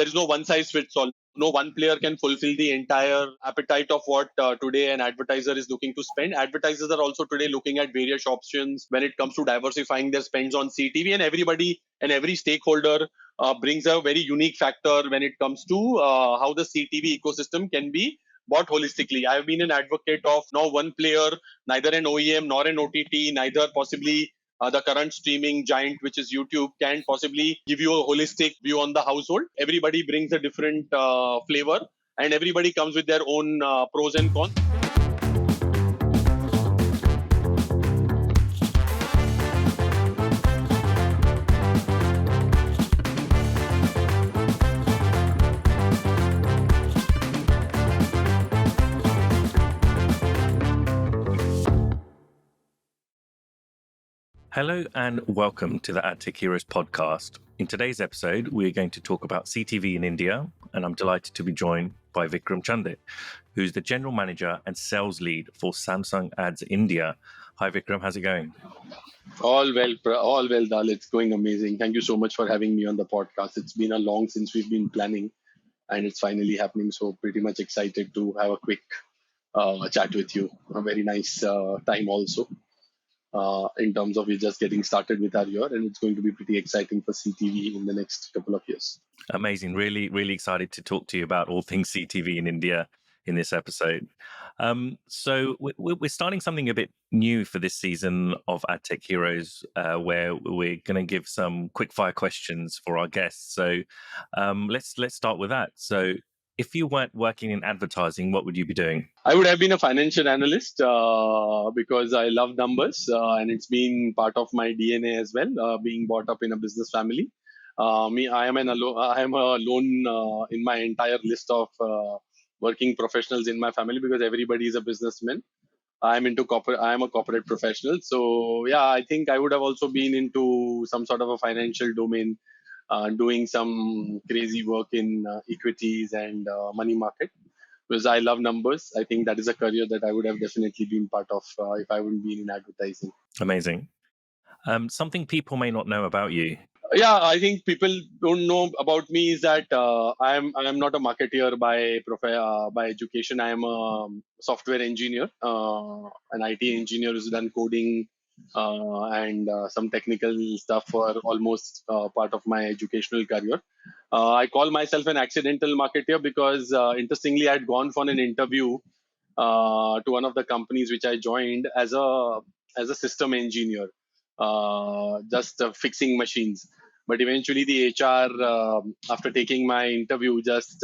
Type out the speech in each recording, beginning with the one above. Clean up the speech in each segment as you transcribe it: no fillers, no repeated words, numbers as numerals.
there is no one size fits all. No one player can fulfill the entire appetite of what today an advertiser is looking to spend. Advertisers are also today looking at various options when it comes to diversifying their spends on CTV, and everybody and every stakeholder brings a very unique factor when it comes to how the CTV ecosystem can be bought holistically. I've been an advocate of now one player, neither an OEM nor an OTT, neither possibly the current streaming giant, which is YouTube, can possibly give you a holistic view on the household. Everybody brings a different flavor, and everybody comes with their own pros and cons. Hello and welcome to the AdTech Heroes podcast. In today's episode, we're going to talk about CTV in India, and I'm delighted to be joined by Vikram Chande, who's the General Manager and Sales Lead for Samsung Ads India. Hi Vikram, how's it going? All well, Dal. It's going amazing. Thank you so much for having me on the podcast. It's been a long since we've been planning, and it's finally happening. So pretty much excited to have a quick chat with you. A very nice time also. In terms of we're just getting started with our year, and it's going to be pretty exciting for CTV in the next couple of years. Amazing. Really, really excited to talk to you about all things CTV in India in this episode. So we're starting something a bit new for this season of AdTech Heroes, where we're going to give some quick fire questions for our guests. So let's start with that. So if you weren't working in advertising, what would you be doing? I would have been a financial analyst because I love numbers, and it's been part of my DNA as well, being brought up in a business family. I am a lone in my entire list of working professionals in my family because everybody is a businessman. I'm into corporate. I am a corporate professional. So yeah, I think I would have also been into some sort of a financial domain, doing some crazy work in equities and money market. Because I love numbers. I think that is a career that I would have definitely been part of if I wouldn't been in advertising. Amazing. Something people may not know about you. Yeah, I think people don't know about me is that I am not a marketeer by education. I am a software engineer, an IT engineer who's done coding and some technical stuff for almost part of my educational career. I call myself an accidental marketeer because interestingly, I had gone for an interview to one of the companies which I joined as a system engineer, just fixing machines. But eventually, the HR, after taking my interview, just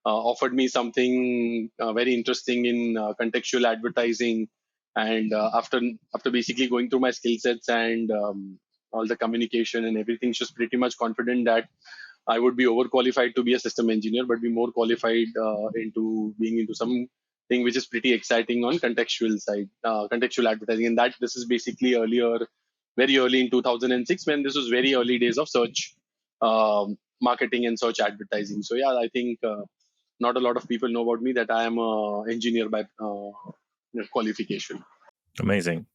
offered me something very interesting in contextual advertising. And after basically going through my skill sets and all the communication and everything, she's pretty much confident that I would be overqualified to be a system engineer, but be more qualified into being into something which is pretty exciting on contextual side, contextual advertising. And that this is basically very early in 2006, when this was very early days of search marketing and search advertising. So yeah, I think not a lot of people know about me that I am an engineer by qualification. Amazing.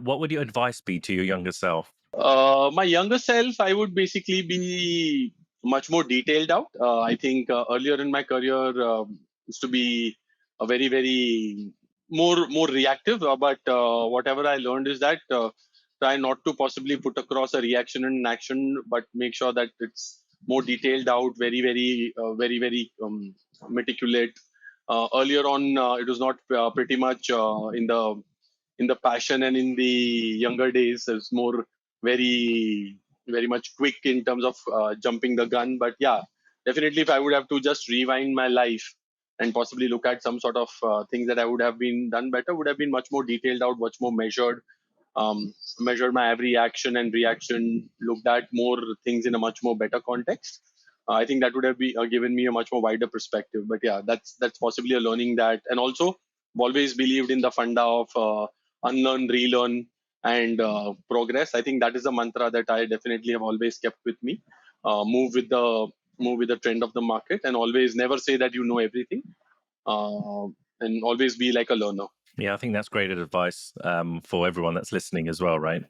What would your advice be to your younger self? My younger self, I would basically be much more detailed out. I think earlier in my career used to be a very more reactive. But whatever I learned is that try not to possibly put across a reaction and an action, but make sure that it's more detailed out, very meticulous. Earlier on, it was not pretty much in the passion, and in the younger days, it's more very much quick in terms of jumping the gun. But yeah, definitely, if I would have to just rewind my life and possibly look at some sort of things that I would have been done better, would have been much more detailed out, much more measured. Measured my every action and reaction, looked at more things in a much more better context. I think that would have given me a much more wider perspective. But yeah, that's possibly a learning that, and also I've always believed in the funda of unlearn, relearn, and progress. I think that is a mantra that I definitely have always kept with me. Move with the trend of the market, and always never say that you know everything, and always be like a learner. Yeah, I think that's great advice for everyone that's listening as well, right?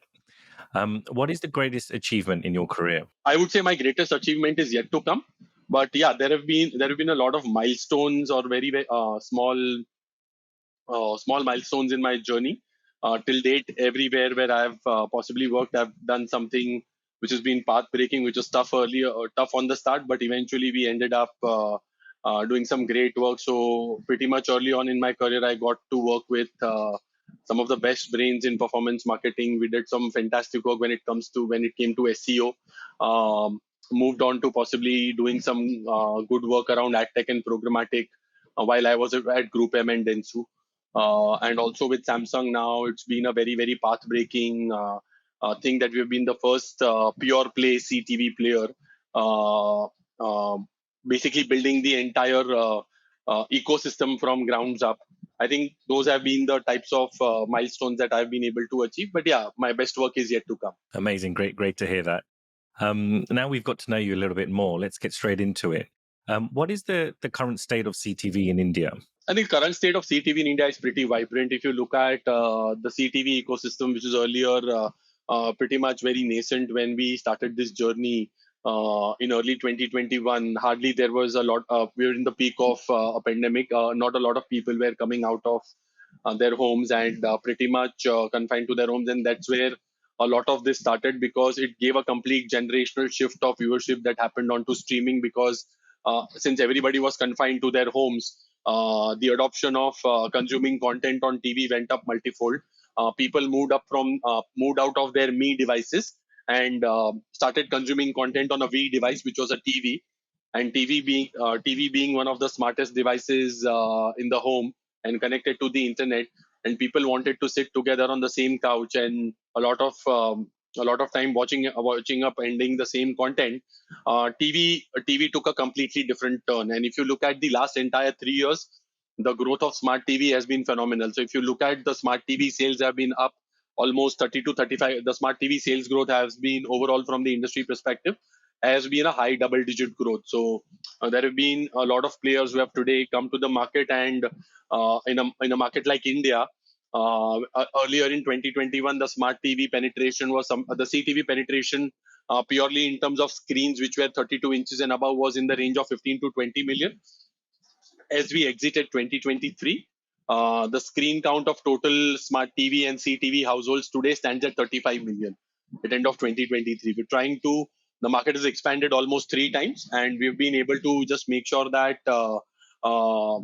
What is the greatest achievement in your career? I would say my greatest achievement is yet to come. But yeah, there have been a lot of milestones or very, very small milestones in my journey. Till date, everywhere where I've possibly worked, I've done something which has been path breaking, which was tough earlier or tough on the start, but eventually we ended up doing some great work. So pretty much early on in my career, I got to work with some of the best brains in performance marketing. We did some fantastic work when it came to SEO. Moved on to possibly doing some good work around AdTech and programmatic while I was at Group M and Dentsu. And also with Samsung now, it's been a very, very path-breaking thing that we've been the first pure play CTV player, uh, uh, basically building the entire ecosystem from grounds up. I think those have been the types of milestones that I've been able to achieve. But yeah, my best work is yet to come. Amazing. Great to hear that. Now we've got to know you a little bit more. Let's get straight into it. What is the current state of CTV in India? I think current state of CTV in India is pretty vibrant. If you look at the CTV ecosystem, which is earlier pretty much very nascent when we started this journey in early 2021, hardly there was a lot. We were in the peak of a pandemic. Not a lot of people were coming out of their homes and pretty much confined to their homes, and that's where a lot of this started because it gave a complete generational shift of viewership that happened onto streaming because since everybody was confined to their homes, the adoption of consuming content on TV went up multifold. People moved out of their Me devices and started consuming content on a V device, which was a TV. And TV being one of the smartest devices in the home and connected to the internet, and people wanted to sit together on the same couch and a lot of time watching up ending the same content. TV took a completely different turn. And if you look at the last entire 3 years, the growth of smart TV has been phenomenal. So if you look at the smart TV sales have been up almost 30 to 35. The smart TV sales growth has been overall from the industry perspective has been a high double digit growth. So there have been a lot of players who have today come to the market and in a market like India, earlier in 2021, the smart TV penetration was the CTV penetration purely in terms of screens which were 32 inches and above was in the range of 15 to 20 million. As we exited 2023, the screen count of total smart TV and CTV households today stands at 35 million at end of 2023. The market has expanded almost 3 times, and we've been able to just make sure that uh,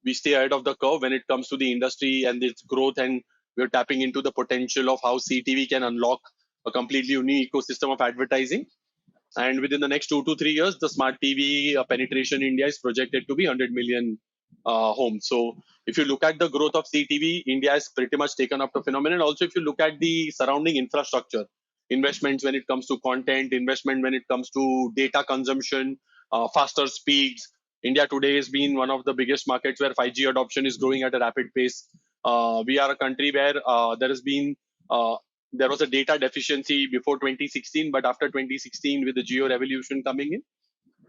we stay ahead of the curve when it comes to the industry and its growth, and we're tapping into the potential of how CTV can unlock a completely unique ecosystem of advertising. And within the next 2 to 3 years, the smart TV penetration in India is projected to be 100 million homes. So if you look at the growth of CTV, India has pretty much taken up the phenomenon. Also, if you look at the surrounding infrastructure, investments when it comes to content, investment when it comes to data consumption, faster speeds, India today has been one of the biggest markets where 5G adoption is growing at a rapid pace. We are a country where there was a data deficiency before 2016, but after 2016, with the geo revolution coming in,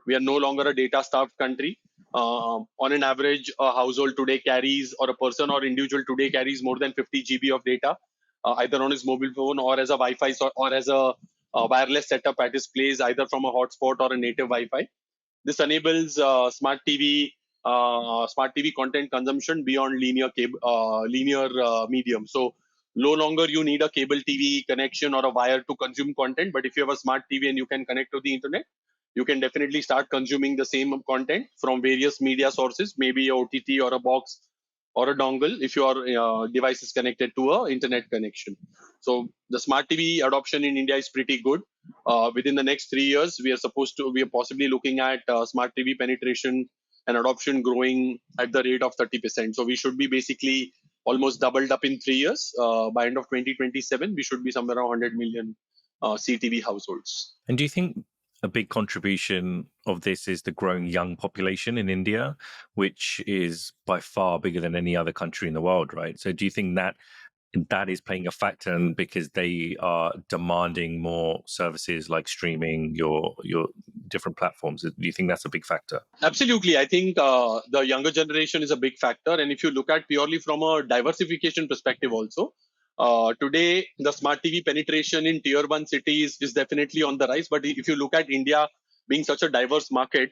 we are no longer a data starved country. On an average, a household today carries, or a person or individual today carries more than 50 GB of data, either on his mobile phone or as a Wi-Fi or as a wireless setup at his place, either from a hotspot or a native Wi-Fi. This enables smart TV content consumption beyond linear medium. So no longer you need a cable TV connection or a wire to consume content, but if you have a smart TV and you can connect to the internet, you can definitely start consuming the same content from various media sources, maybe a OTT or a box or a dongle if your device is connected to a internet connection. So the smart TV adoption in India is pretty good. Within the next 3 years, we are possibly looking at smart TV penetration and adoption growing at the rate of 30%. So we should be basically almost doubled up in 3 years. By end of 2027, we should be somewhere around 100 million CTV households. And do you think a big contribution of this is the growing young population in India, which is by far bigger than any other country in the world, right? So do you think that is playing a factor, and because they are demanding more services like streaming, your different platforms? Do you think that's a big factor? Absolutely. I think the younger generation is a big factor. And if you look at purely from a diversification perspective also, today the smart TV penetration in tier 1 cities is definitely on the rise. But if you look at India being such a diverse market,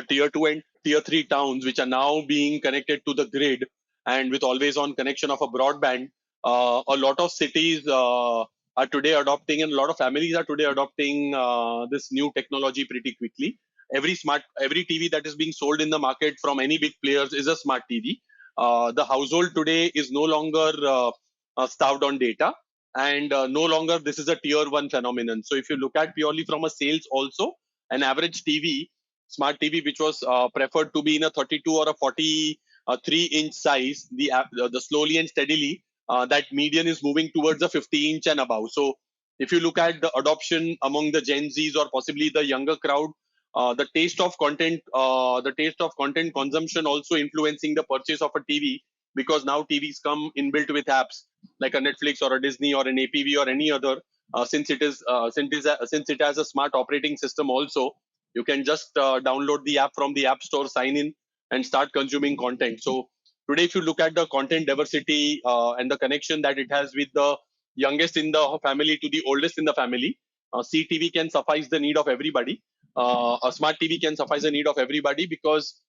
tier 2 and tier 3 towns, which are now being connected to the grid and with always on connection of a broadband, a lot of cities are today adopting, and a lot of families are today adopting this new technology pretty quickly. Every TV that is being sold in the market from any big players is a smart TV. The household today is no longer starved on data, and no longer this is a tier 1 phenomenon. So if you look at purely from a sales also, an average TV, smart TV, which was preferred to be in a 32 or a 43-inch size, the slowly and steadily that median is moving towards a 50-inch and above. So if you look at the adoption among the Gen Zs or possibly the younger crowd, the taste of content consumption also influencing the purchase of a TV, because now TVs come inbuilt with apps like a Netflix or a Disney or an APV or any other. Since it has a smart operating system also, you can just download the app from the app store, sign in, and start consuming content. So today, if you look at the content diversity and the connection that it has with the youngest in the family to the oldest in the family, CTV can suffice the need of everybody. A smart TV can suffice the need of everybody, because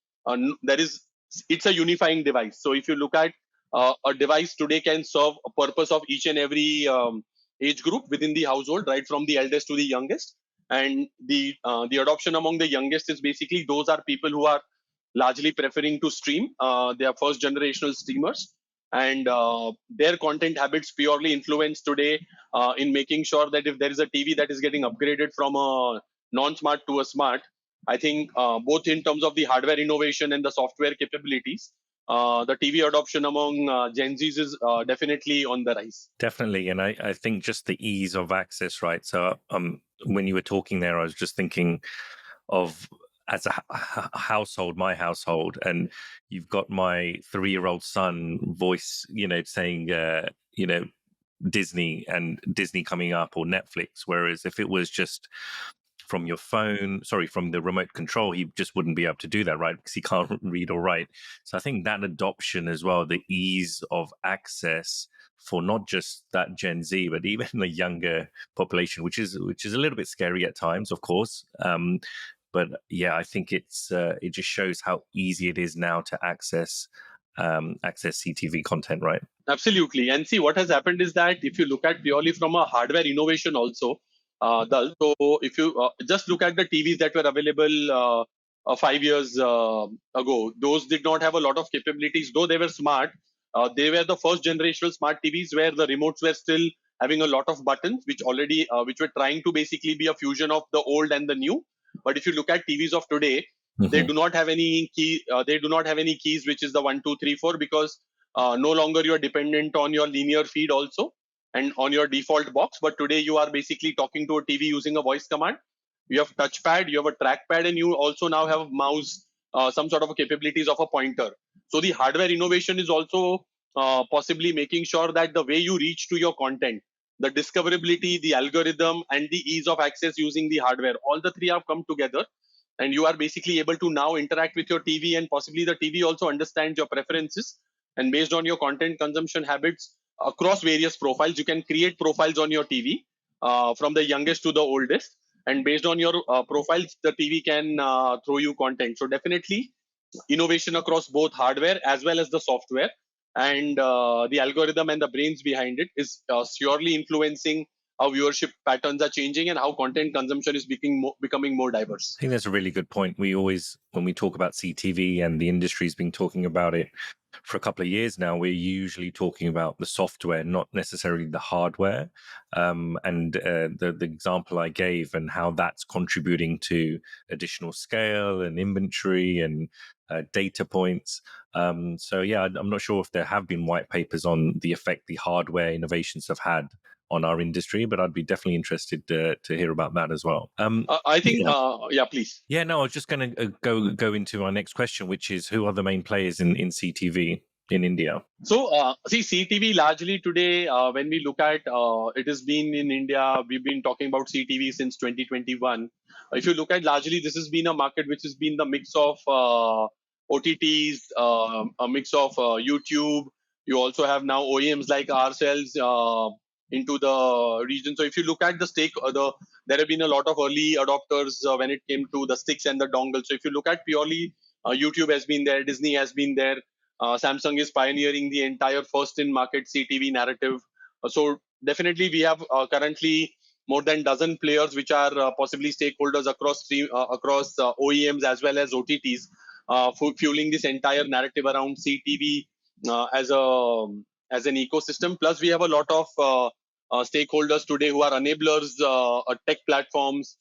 there is it's a unifying device. So if you look at a device today can serve a purpose of each and every age group within the household, right from the eldest to the youngest. And the adoption among the youngest is basically those are people who are largely preferring to stream. They are first generational streamers, and their content habits purely influence today in making sure that if there is a TV that is getting upgraded from a non-smart to a smart, I think both in terms of the hardware innovation and the software capabilities, the TV adoption among Gen Zs is definitely on the rise. Definitely. And I think just the ease of access, right? So when you were talking there, I was just thinking of as a household, my household, and you've got my 3-year-old son voice, saying, Disney and Disney coming up or Netflix. Whereas if it was just from your phone, from the remote control, he just wouldn't be able to do that, right? Because he can't read or write. So I think that adoption as well, the ease of access for not just that Gen Z, but even the younger population, which is a little bit scary at times, of course. But yeah, I think it just shows how easy it is now to access CTV content, right? Absolutely. And see, what has happened is that if you look at purely from a hardware innovation also, Dal, so if you just look at the TVs that were available 5 years ago, those did not have a lot of capabilities, though they were smart. They were the first generational smart TVs where the remotes were still having a lot of buttons, which were trying to basically be a fusion of the old and the new. But if you look at TVs of today, they do not have any key. They do not have any keys, which is the 1, 2, 3, 4, because no longer you are dependent on your linear feed also and on your default box. But today you are basically talking to a TV using a voice command. You have touchpad, you have a trackpad, and you also now have a mouse, some sort of a capabilities of a pointer. So the hardware innovation is also possibly making sure that the way you reach to your content, the discoverability, the algorithm, and the ease of access using the hardware, all the three have come together, and you are basically able to now interact with your TV, and possibly the TV also understands your preferences, and based on your content consumption habits across various profiles, you can create profiles on your TV from the youngest to the oldest, and based on your profiles, the TV can throw you content. So definitely innovation across both hardware as well as the software, and the algorithm and the brains behind it is surely influencing how viewership patterns are changing and how content consumption is becoming more diverse. I think that's a really good point. We always, when we talk about CTV, and the industry's been talking about it for a couple of years now, we're usually talking about the software, not necessarily the hardware. And the example I gave and how that's contributing to additional scale and inventory and data points. So yeah, I'm not sure if there have been white papers on the effect the hardware innovations have had on our industry, but I'd be definitely interested to hear about that as well. I think, please. Yeah, no, I was just going to go into our next question, which is who are the main players in CTV in India? So, see, CTV largely today, when we look at it has been in India, we've been talking about CTV since 2021. If you look at largely, this has been a market which has been the mix of OTTs, a mix of YouTube. You also have now OEMs like ourselves into the region. So if you look at there have been a lot of early adopters when it came to the sticks and the dongle. So if you look at purely YouTube has been there, Disney has been there, Samsung is pioneering the entire first in market CTV narrative. So definitely we have currently more than dozen players which are possibly stakeholders across OEMs as well as OTTs, fueling this entire narrative around CTV as an ecosystem. Plus, we have a lot of stakeholders today who are enablers, tech platforms,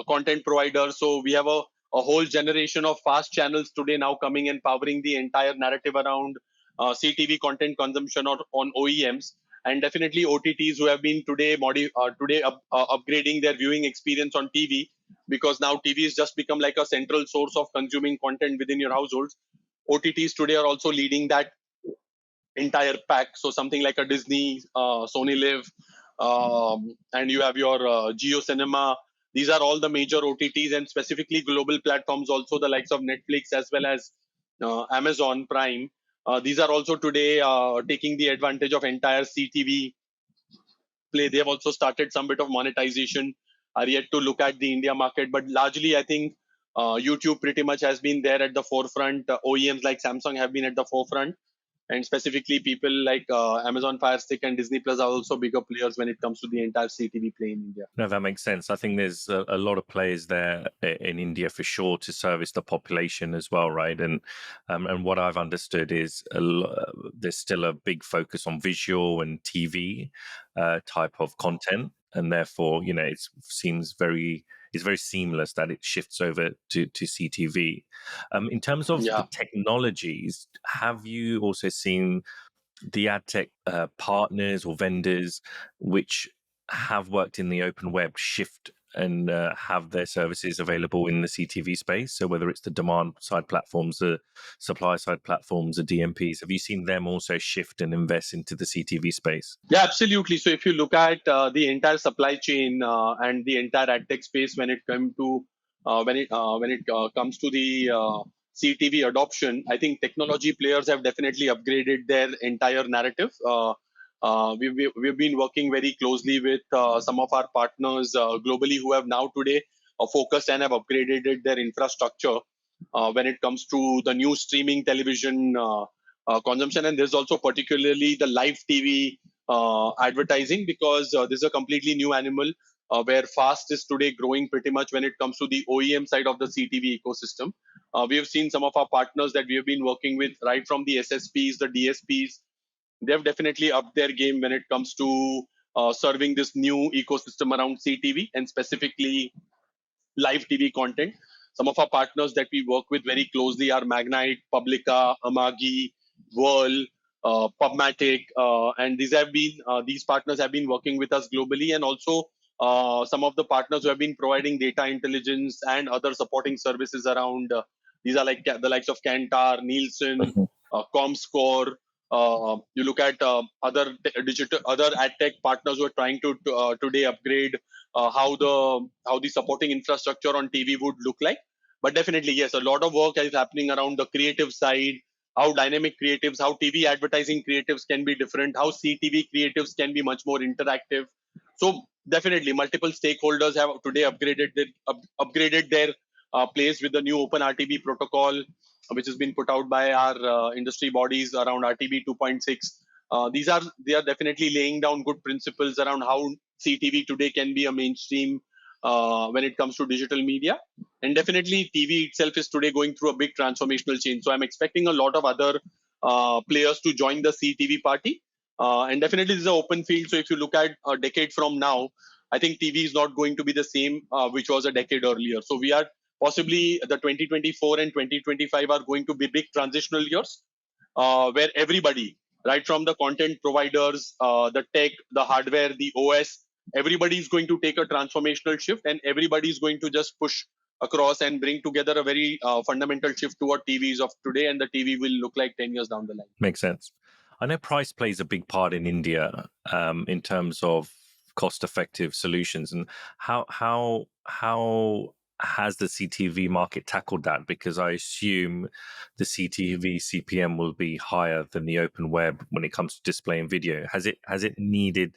content providers. So we have a whole generation of fast channels today now coming and powering the entire narrative around CTV content consumption on OEMs, and definitely OTTs who have been upgrading their viewing experience on TV, because now TV has just become like a central source of consuming content within your households. OTTs today are also leading that entire pack. So something like a Disney, Sony Live, and you have your Geo Cinema. These are all the major OTTs and specifically global platforms, also the likes of Netflix as well as Amazon Prime. These are also today taking the advantage of entire CTV play. They have also started some bit of monetization, are yet to look at the India market. But largely, I think YouTube pretty much has been there at the forefront. OEMs like Samsung have been at the forefront, and specifically people like Amazon Fire Stick and Disney Plus are also bigger players when it comes to the entire CTV play in India. No, that makes sense. I think there's a lot of players there in India for sure to service the population as well, right? And what I've understood is there's still a big focus on visual and TV type of content, and therefore, it seems it's very seamless that it shifts over to CTV. In terms of the technologies, have you also seen the AdTech partners or vendors which have worked in the open web shift and have their services available in the CTV space? So whether it's the demand side platforms, the supply side platforms, the DMPs, have you seen them also shift and invest into the CTV space? Yeah, absolutely. So if you look at the entire supply chain and the entire AdTech space when it comes to comes to the CTV adoption, I think technology players have definitely upgraded their entire narrative. We've been working very closely with some of our partners globally who have now today focused and have upgraded their infrastructure when it comes to the new streaming television consumption. And there's also particularly the live TV advertising, because this is a completely new animal where fast is today growing pretty much when it comes to the OEM side of the CTV ecosystem. We have seen some of our partners that we have been working with, right from the SSPs, the DSPs. They have definitely upped their game when it comes to serving this new ecosystem around CTV and specifically live TV content. Some of our partners that we work with very closely are Magnite, Publica, Amagi, Whirl, Pubmatic, and these partners have been working with us globally, and also some of the partners who have been providing data intelligence and other supporting services around. These are like the likes of Kantar, Nielsen, Comscore. You look at other ad tech partners who are trying to today upgrade how the supporting infrastructure on TV would look like. But definitely, yes, a lot of work is happening around the creative side, how dynamic creatives, how TV advertising creatives can be different, how CTV creatives can be much more interactive. So definitely, multiple stakeholders have today upgraded their place with the new Open RTB protocol, which has been put out by our industry bodies around RTB 2.6. They are definitely laying down good principles around how CTV today can be a mainstream when it comes to digital media. And definitely TV itself is today going through a big transformational change. So I'm expecting a lot of other players to join the CTV party. And definitely this is an open field. So if you look at a decade from now, I think TV is not going to be the same which was a decade earlier. So we are possibly the 2024 and 2025 are going to be big transitional years where everybody, right from the content providers, the tech, the hardware, the OS, everybody is going to take a transformational shift, and everybody is going to just push across and bring together a very fundamental shift toward TVs of today, and the TV will look like 10 years down the line. Makes sense. I know price plays a big part in India in terms of cost-effective solutions, and how has the CTV market tackled that? Because I assume the CTV CPM will be higher than the open web when it comes to display and video. Has it needed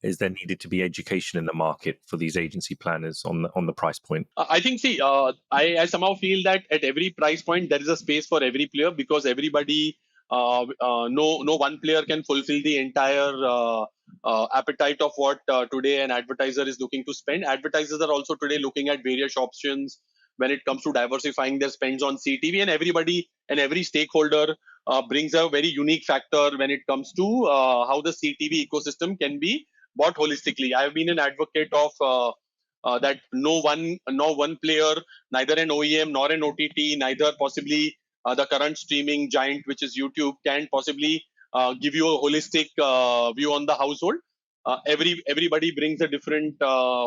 is there needed to be education in the market for these agency planners on the price point? I think, see, I somehow feel that at every price point there is a space for every player, because everybody, no one player can fulfill the entire appetite of what today an advertiser is looking to spend. Advertisers are also today looking at various options when it comes to diversifying their spends on CTV, and everybody and every stakeholder brings a very unique factor when it comes to how the CTV ecosystem can be bought holistically. I have been an advocate of that no one player, neither an OEM nor an OTT, neither possibly the current streaming giant, which is YouTube, can possibly give you a holistic view on the household. Everybody brings a different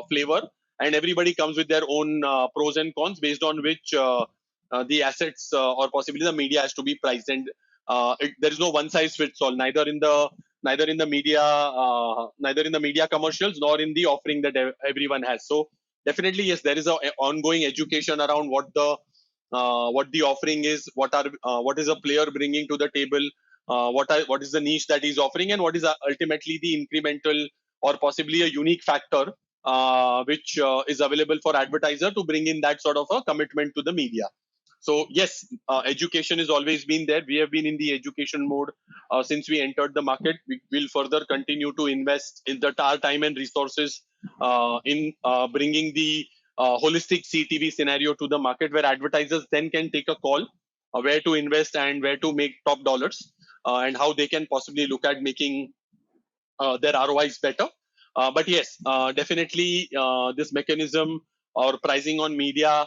flavor, and everybody comes with their own pros and cons, based on which the assets or possibly the media has to be priced. And there is no one size fits all, neither in the media, neither in the media commercials nor in the offering that everyone has. So definitely, yes, there is a ongoing education around what the offering is, what is a player bringing to the table, what is the niche that he's offering, and what is ultimately the incremental or possibly a unique factor which is available for advertiser to bring in that sort of a commitment to the media. So yes, education has always been there. We have been in the education mode since we entered the market. We will further continue to invest in our time and resources in bringing the holistic CTV scenario to the market, where advertisers then can take a call where to invest and where to make top dollars, and how they can possibly look at making their ROIs better. But yes, definitely this mechanism or pricing on media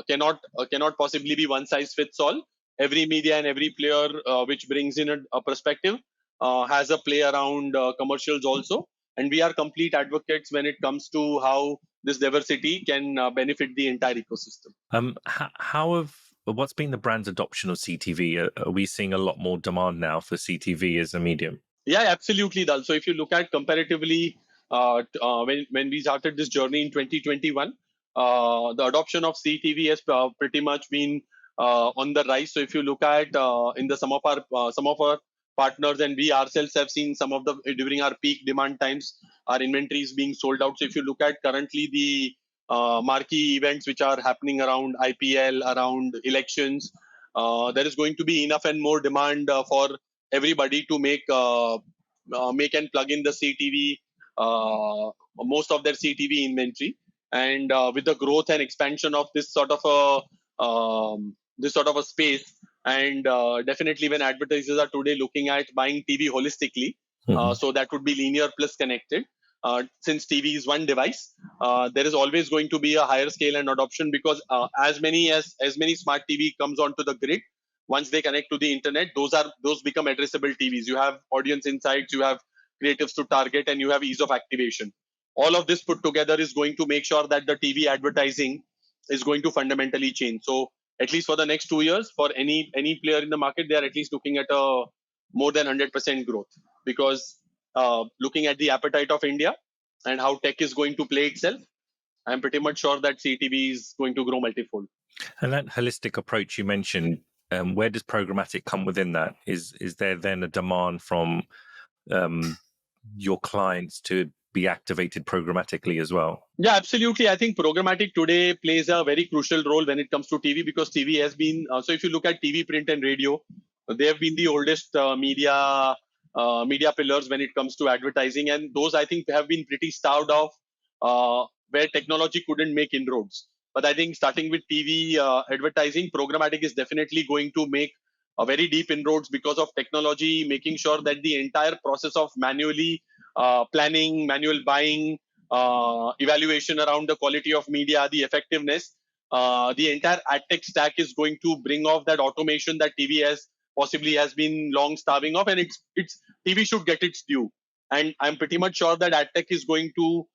cannot possibly be one size fits all. Every media and every player which brings in a perspective has a play around commercials also, and we are complete advocates when it comes to how this diversity can benefit the entire ecosystem. How have what's been the brand's adoption of CTV? Are we seeing a lot more demand now for CTV as a medium? Yeah, absolutely, Dal. So if you look at comparatively, when we started this journey in 2021, the adoption of CTV has pretty much been on the rise. So if you look at in the some of our partners, and we ourselves have seen some of the during our peak demand times, our inventory is being sold out. So if you look at currently the marquee events which are happening around IPL, around elections, there is going to be enough and more demand for everybody to make and plug in the CTV, most of their CTV inventory. And with the growth and expansion of this sort of a space, and definitely when advertisers are today looking at buying TV holistically, so that would be linear plus connected. Since TV is one device, there is always going to be a higher scale and adoption, because as many smart TV comes onto the grid, once they connect to the internet, those become addressable TVs. You have audience insights, you have creatives to target, and you have ease of activation. All of this put together is going to make sure that the TV advertising is going to fundamentally change. So at least for the next 2 years, for any player in the market, they are at least looking at a more than 100% growth, because looking at the appetite of India and how tech is going to play itself, I'm pretty much sure that CTV is going to grow multifold. And that holistic approach you mentioned, where does programmatic come within that? Is there then a demand from your clients to be activated programmatically as well? Yeah, absolutely. I think programmatic today plays a very crucial role when it comes to TV, because TV has been, so if you look at TV, print, and radio, they have been the oldest media pillars when it comes to advertising, and those I think have been pretty starved of, where technology couldn't make inroads. But I think starting with TV advertising, programmatic is definitely going to make a very deep inroads, because of technology making sure that the entire process of manually planning, manual buying, evaluation around the quality of media, the effectiveness, the entire AdTech stack is going to bring off that automation that TV has been long starving of, and it's TV should get its due. And I'm pretty much sure that AdTech is going to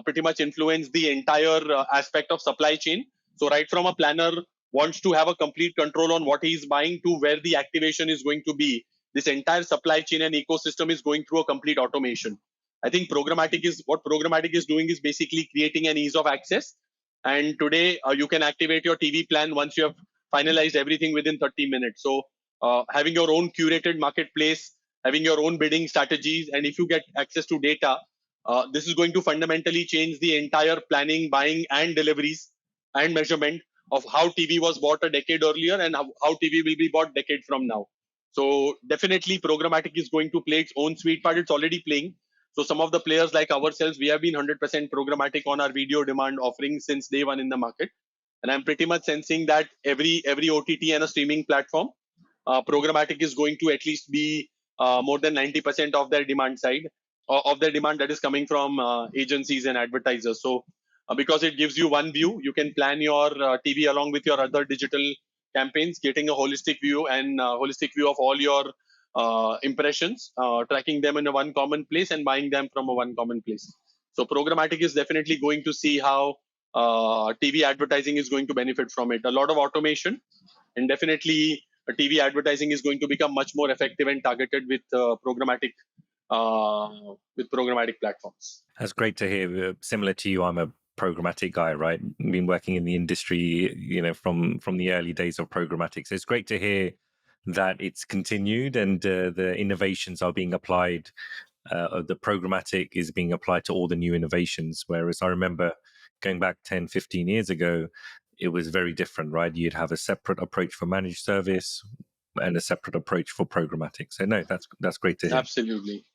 pretty much influence the entire aspect of supply chain. So right from a planner wants to have a complete control on what he's buying to where the activation is going to be, this entire supply chain and ecosystem is going through a complete automation. I think programmatic is doing is basically creating an ease of access. And today you can activate your TV plan once you have finalized everything within 30 minutes. So having your own curated marketplace having your own bidding strategies, and if you get access to data, this is going to fundamentally change the entire planning, buying, and deliveries and measurement of how TV was bought a decade earlier and how TV will be bought decade from now. So definitely programmatic is going to play its own sweet part. It's already playing. So some of the players like ourselves, we have been 100% programmatic on our video demand offering since day one in the market. And I'm pretty much sensing that every OTT and a streaming platform, programmatic is going to at least be more than 90% of their demand side, of their demand that is coming from agencies and advertisers. So because it gives you one view, you can plan your TV along with your other digital campaigns, getting a holistic view and holistic view of all your impressions, tracking them in a one common place and buying them from a one common place. So programmatic is definitely going to see how TV advertising is going to benefit from it. A lot of automation, and definitely TV advertising is going to become much more effective and targeted with programmatic platforms. That's great to hear. Similar to you, I'm a programmatic guy, right? Been working in the industry, from the early days of programmatic. So it's great to hear that it's continued and the innovations are being applied. The programmatic is being applied to all the new innovations. Whereas I remember going back 10, 15 years ago, it was very different, right? You'd have a separate approach for managed service and a separate approach for programmatic. So no, that's great to hear. Absolutely.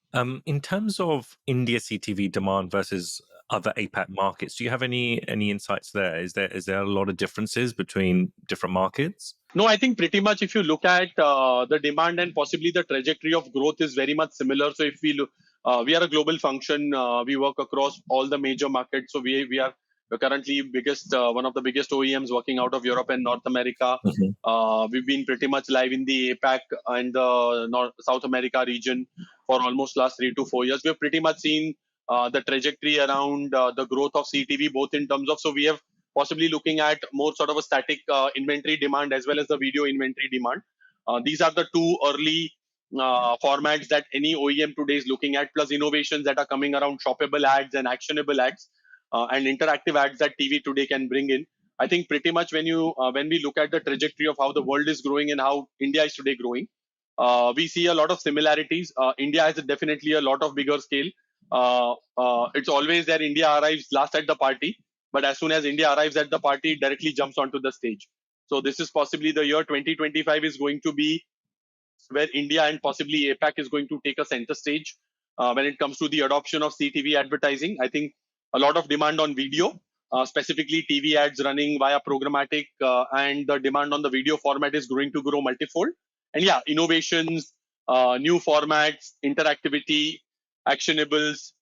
In terms of India CTV demand versus other APAC markets, do you have any insights there? Is there a lot of differences between different markets? No, I think pretty much if you look at the demand and possibly the trajectory of growth is very much similar. So if we look, we are a global function. We work across all the major markets. So we're currently one of the biggest OEMs working out of Europe and North America. We've been pretty much live in the APAC and the South America region for almost last 3 to 4 years. We've pretty much seen the trajectory around the growth of CTV, both in terms of, so we have possibly looking at more sort of a static inventory demand as well as the video inventory demand. These are the two early formats that any OEM today is looking at, plus innovations that are coming around shoppable ads and actionable ads and interactive ads that TV today can bring in. I think pretty much when we look at the trajectory of how the world is growing and how India is today growing, we see a lot of similarities. India has definitely a lot of bigger scale. It's always there. India arrives last at the party, but as soon as India arrives at the party, it directly jumps onto the stage. So this is possibly the year 2025 is going to be where India and possibly APAC is going to take a center stage when it comes to the adoption of CTV advertising. I think a lot of demand on video, specifically TV ads running via programmatic, and the demand on the video format is going to grow multifold. And yeah, innovations, new formats, interactivity, actionables.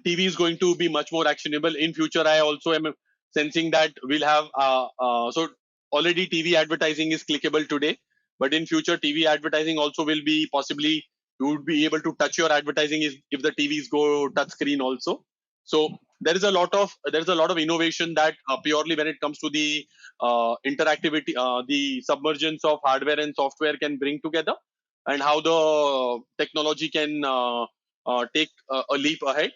TV is going to be much more actionable in future. I also am sensing that we'll have so already TV advertising is clickable today, but in future TV advertising also will be possibly you would be able to touch your advertising if the TVs go touch screen also. So there's a lot of innovation that purely when it comes to the interactivity, the submergence of hardware and software can bring together, and how the technology can take a leap ahead.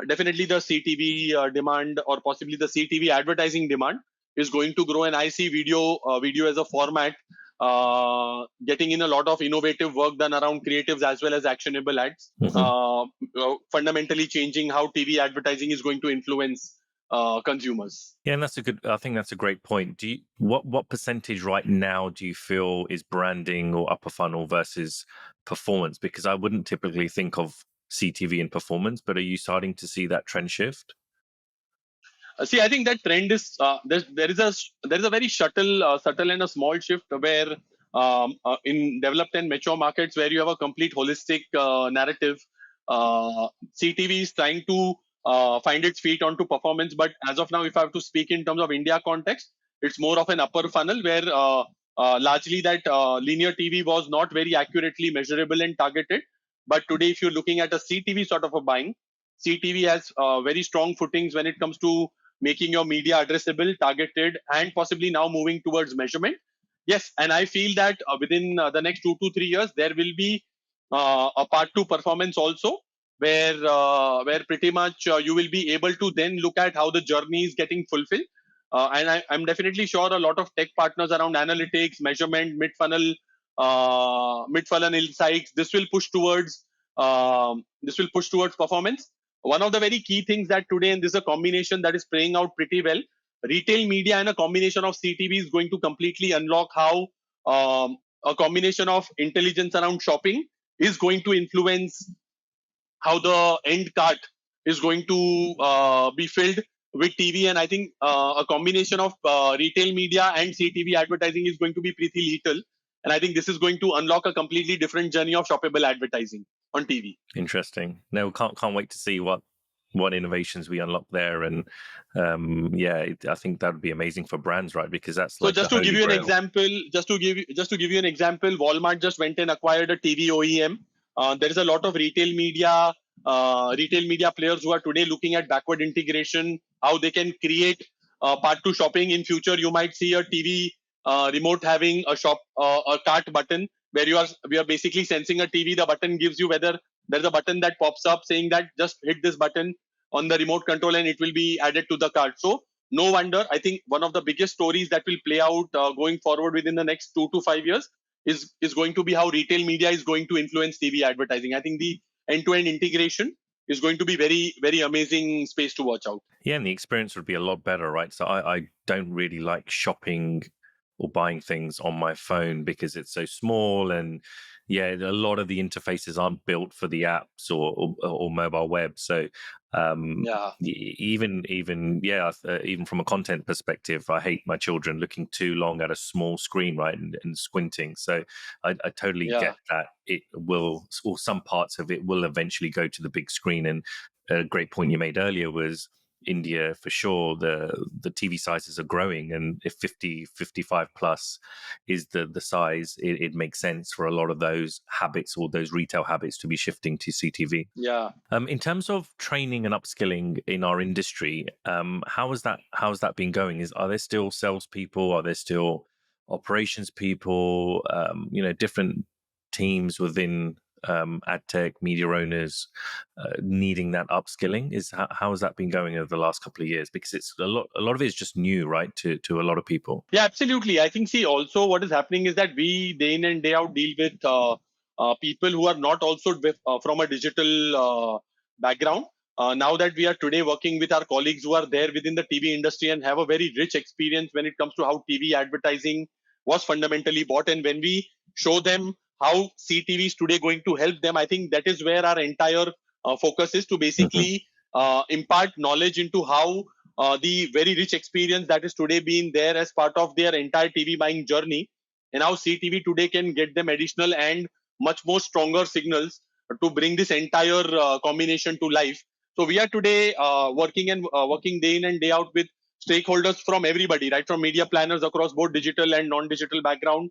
Definitely the CTV demand or possibly the CTV advertising demand is going to grow, and I see video as a format getting in a lot of innovative work done around creatives as well as actionable ads, fundamentally changing how TV advertising is going to influence consumers. Yeah, and I think that's a great point. What percentage right now do you feel is branding or upper funnel versus performance? Because I wouldn't typically think of CTV and performance, but are you starting to see that trend shift? See, I think that trend is there is a very subtle and a small shift where in developed and mature markets where you have a complete holistic narrative, CTV is trying to find its feet onto performance. But as of now, if I have to speak in terms of India context, it's more of an upper funnel where largely that linear TV was not very accurately measurable and targeted. But today, if you're looking at a CTV sort of a buying, CTV has very strong footings when it comes to making your media addressable, targeted, and possibly now moving towards measurement. Yes, and I feel that within the next 2 to 3 years, there will be a part 2 performance also, where pretty much you will be able to then look at how the journey is getting fulfilled. And I'm definitely sure a lot of tech partners around analytics, measurement, mid funnel mid-funnel insights. This will push towards performance. One of the very key things that today, and this is a combination that is playing out pretty well, retail media and a combination of CTV is going to completely unlock how a combination of intelligence around shopping is going to influence how the end cart is going to be filled with TV. And I think a combination of retail media and CTV advertising is going to be pretty lethal. And I think this is going to unlock a completely different journey of shoppable advertising on TV. Interesting. No, can't wait to see what innovations we unlock there. And I think that would be amazing for brands, right? Because that's So like just the to give holy you an grail. example, just to give you an example, Walmart just went and acquired a TV OEM. There is a lot of retail media players who are today looking at backward integration, how they can create part to shopping. In future, you might see a TV remote having a cart button where we are basically sensing a TV. The button gives you whether there's a button that pops up saying that just hit this button on the remote control and it will be added to the cart. So no wonder, I think one of the biggest stories that will play out going forward within the next 2 to 5 years is going to be how retail media is going to influence TV advertising. I think the end-to-end integration is going to be very, very amazing space to watch out. Yeah, and the experience would be a lot better, right? So I don't really like shopping or buying things on my phone because it's so small, and a lot of the interfaces aren't built for the apps or mobile web. So even from a content perspective, I hate my children looking too long at a small screen, right, and squinting. So I totally get that it will, or some parts of it will eventually go to the big screen. And a great point you made earlier was India, for sure, the TV sizes are growing, and if 55 plus is the size, it makes sense for a lot of those habits or those retail habits to be shifting to CTV. In terms of training and upskilling in our industry, how has that been going? Are there still salespeople? Are there still operations people? Different teams within AdTech, media owners needing that upskilling. How has that been going over the last couple of years? Because it's a lot of it is just new, right, to a lot of people. Yeah, absolutely. I think, also what is happening is that we day in and day out deal with people who are not also from a digital background. Now that we are today working with our colleagues who are there within the TV industry and have a very rich experience when it comes to how TV advertising was fundamentally bought, and when we show them how CTV is today going to help them, I think that is where our entire focus is, to basically impart knowledge into how the very rich experience that is today being there as part of their entire TV buying journey, and how CTV today can get them additional and much more stronger signals to bring this entire combination to life. So we are today working day in and day out with stakeholders from everybody, right, from media planners across both digital and non-digital background,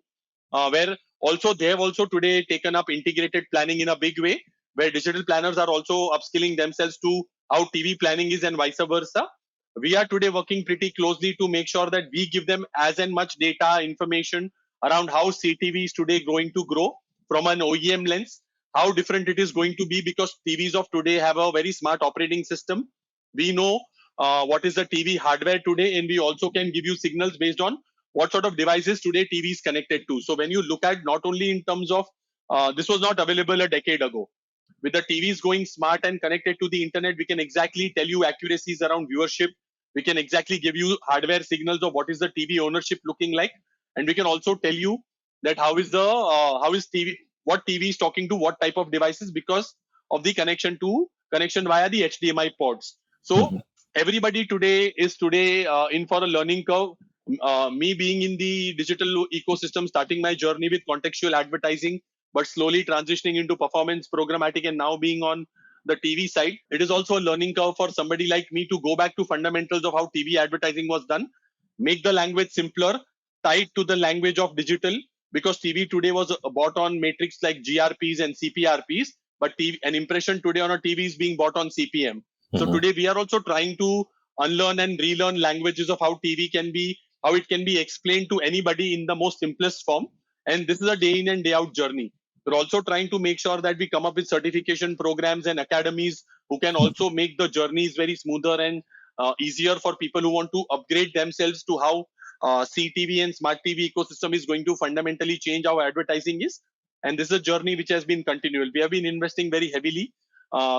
where also they have also today taken up integrated planning in a big way, where digital planners are also upskilling themselves to how TV planning is and vice versa. We are today working pretty closely to make sure that we give them as and much data information around how CTV is today going to grow from an OEM lens, how different it is going to be, because TVs of today have a very smart operating system. We know what is the TV hardware today, and we also can give you signals based on what sort of devices today TV is connected to. So when you look at not only in terms of this was not available a decade ago. With the TVs going smart and connected to the internet, we can exactly tell you accuracies around viewership. We can exactly give you hardware signals of what is the TV ownership looking like, and we can also tell you that how is what TV is talking to what type of devices because of the connection via the HDMI ports. So everybody today is in for a learning curve. Me being in the digital ecosystem, starting my journey with contextual advertising, but slowly transitioning into performance, programmatic, and now being on the TV side, it is also a learning curve for somebody like me to go back to fundamentals of how TV advertising was done, make the language simpler, tied to the language of digital, because TV today was bought on metrics like GRPs and CPRPs, but an impression today on a TV is being bought on CPM. So today we are also trying to unlearn and relearn languages of how TV can be, how it can be explained to anybody in the most simplest form. And this is a day in and day out journey. We're also trying to make sure that we come up with certification programs and academies who can also make the journeys very smoother and easier for people who want to upgrade themselves to how CTV and smart TV ecosystem is going to fundamentally change how advertising is. And this is a journey which has been continual. We have been investing very heavily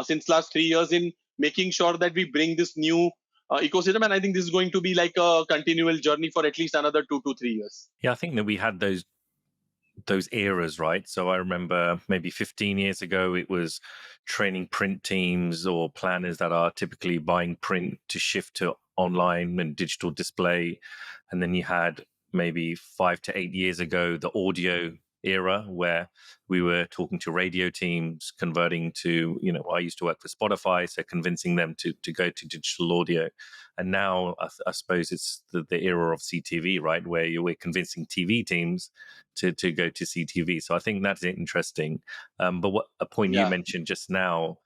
since last 3 years in making sure that we bring this new ecosystem. And I think this is going to be like a continual journey for at least another 2 to 3 years. Yeah, I think that we had those eras, right? So I remember maybe 15 years ago, it was training print teams or planners that are typically buying print to shift to online and digital display. And then you had maybe 5 to 8 years ago, the audio era where we were talking to radio teams, converting to, I used to work for Spotify, so convincing them to go to digital audio. And now I suppose it's the era of CTV, right, where we're convincing TV teams to go to CTV. So I think that's interesting. But what a point you mentioned just now,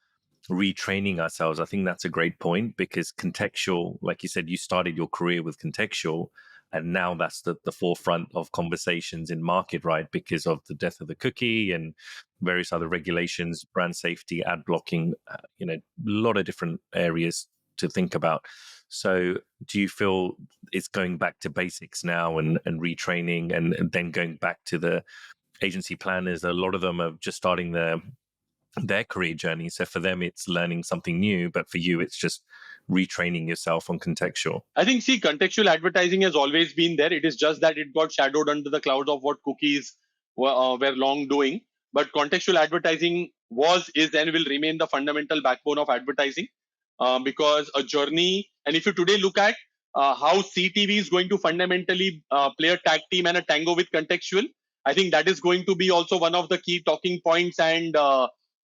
retraining ourselves, I think that's a great point, because Contextual, like you said, you started your career with Contextual, and now that's the forefront of conversations in market, right? Because of the death of the cookie and various other regulations, brand safety, ad blocking, a lot of different areas to think about. So do you feel it's going back to basics now and retraining and then going back to the agency planners? A lot of them are just starting their career journey. So for them, it's learning something new. But for you, it's just retraining yourself on Contextual. I think, contextual advertising has always been there. It is just that it got shadowed under the cloud of what cookies were long doing. But contextual advertising was, is, and will remain the fundamental backbone of advertising. Because a journey, and if you today look at how CTV is going to fundamentally play a tag team and a tango with Contextual, I think that is going to be also one of the key talking points and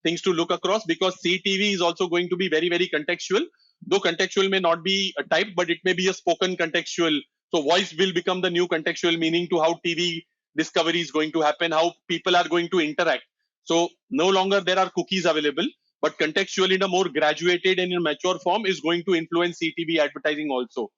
things to look across, because CTV is also going to be very, very contextual. Though contextual may not be a type, but it may be a spoken contextual. So voice will become the new contextual meaning to how TV discovery is going to happen, how people are going to interact. So no longer there are cookies available, but contextual in a more graduated and in a mature form is going to influence CTV advertising also.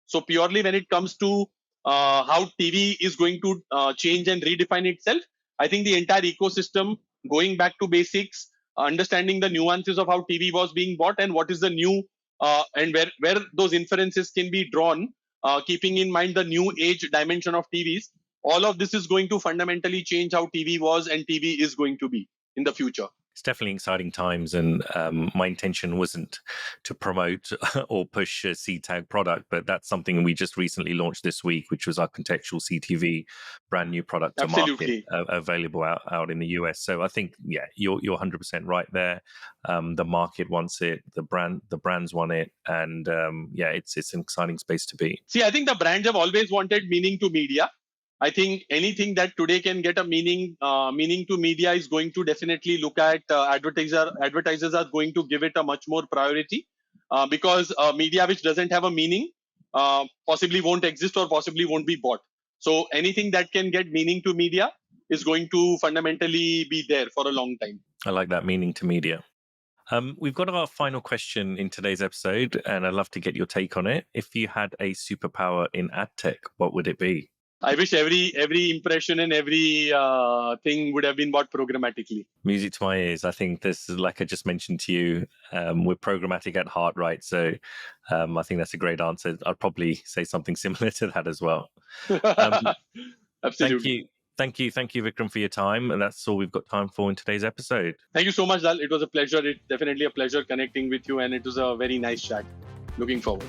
So purely when it comes to how TV is going to change and redefine itself, I think the entire ecosystem, going back to basics, understanding the nuances of how TV was being bought and what is the new and where those inferences can be drawn, keeping in mind the new age dimension of TVs, all of this is going to fundamentally change how TV was and TV is going to be in the future. It's definitely exciting times, and my intention wasn't to promote or push a CTAG product, but that's something we just recently launched this week, which was our Contextual CTV brand new product to market, available out in the US. So I think, you're 100% right there. The market wants it, the brands want it, and it's an exciting space to be. I think the brands have always wanted meaning to media. I think anything that today can get a meaning to media is going to definitely look at advertisers are going to give it a much more priority, because media which doesn't have a meaning possibly won't exist or possibly won't be bought. So anything that can get meaning to media is going to fundamentally be there for a long time. I like that, meaning to media. We've got our final question in today's episode, and I'd love to get your take on it. If you had a superpower in ad tech, what would it be? I wish every impression and every thing would have been bought programmatically. Music to my ears. I think this is, like I just mentioned to you, we're programmatic at heart, right? So I think that's a great answer. I'd probably say something similar to that as well. Absolutely. Thank you, Vikram, for your time. And that's all we've got time for in today's episode. Thank you so much, Dal. It was a pleasure. It's definitely a pleasure connecting with you, and it was a very nice chat. Looking forward.